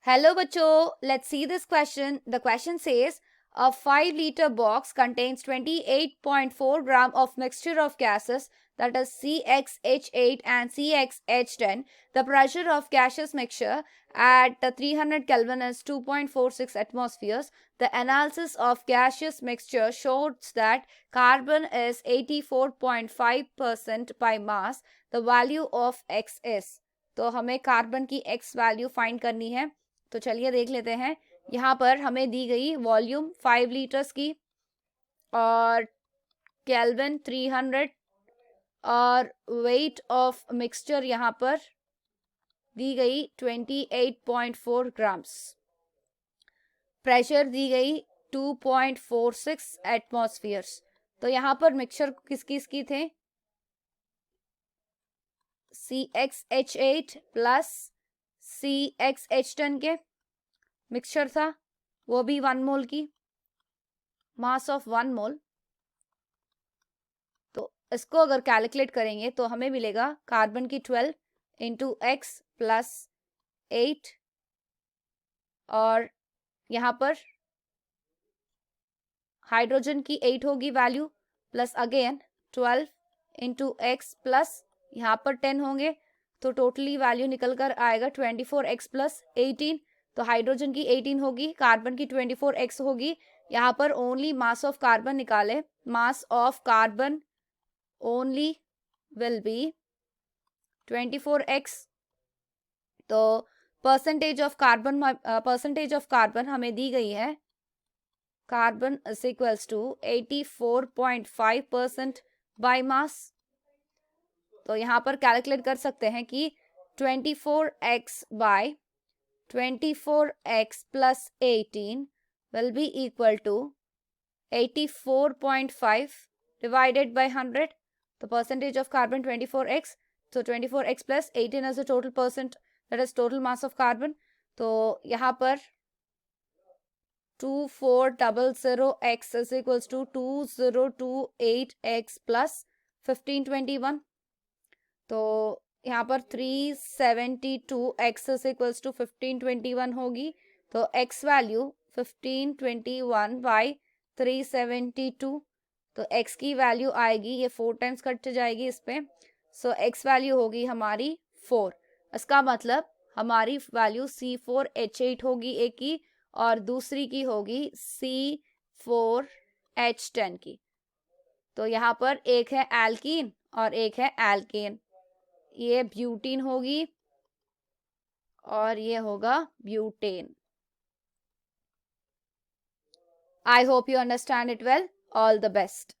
Hello bachcho, let's see this question. The question says a 5-liter box contains 28.4 gram of mixture of gases, that is CxH8 and CxH10. The pressure of gaseous mixture at 300 Kelvin is 2.46 atmospheres. The analysis of gaseous mixture shows that carbon is 84.5% by mass. The value of X is. तो हमें carbon की X value find करनी है. तो चलिए देख लेते हैं. यहाँ पर हमें दी गई वॉल्यूम 5 लीटर्स की और केल्विन 300 और वेट ऑफ मिक्सचर यहाँ पर दी गई 28.4 ग्राम्स. प्रेशर दी गई 2.46 एटमॉस्फेयर्स. तो यहाँ पर मिक्सचर किस किसकी थे? CxH8 प्लस CxH10 के मिक्सचर था, वो भी 1 मोल की, मास ऑफ 1 मोल. तो इसको अगर कैलकुलेट करेंगे तो हमें मिलेगा कार्बन की 12 इंटू एक्स प्लस 8 और यहाँ पर हाइड्रोजन की 8 होगी value plus again 12 into x plus यहाँ पर 10 होंगे. तो टोटली वैल्यू निकल कर आएगा 24x प्लस 18. तो हाइड्रोजन की 18 होगी, कार्बन की 24x होगी. यहाँ पर ओनली मास ऑफ कार्बन निकाले. Mass of carbon only will be 24x. तो परसेंटेज ऑफ कार्बन हमें दी गई है. Carbon is equals to 84.5% by mass. तो यहाँ पर कैलकुलेट कर सकते हैं कि 24x by 24x plus 18 will be equal to 84.5 divided by 100. The percentage of carbon 24x. So 24x plus 18 is the total percent, that is total mass of carbon. तो यहाँ पर 2400x is equals to 2028x plus 1521. तो यहाँ पर 372x is equals to 1521 होगी. तो x value 1521 by 372. तो x की वैल्यू आएगी, ये 4 टाइम्स कट जाएगी इस पे. सो x वैल्यू होगी हमारी 4. इसका मतलब हमारी वैल्यू C4H8 होगी एक की और दूसरी की होगी C4H10 की. तो यहाँ पर एक है एल्कीन और एक है एल्केन. ये ब्यूटीन होगी और ये होगा butane. I hope you understand it well. All the best.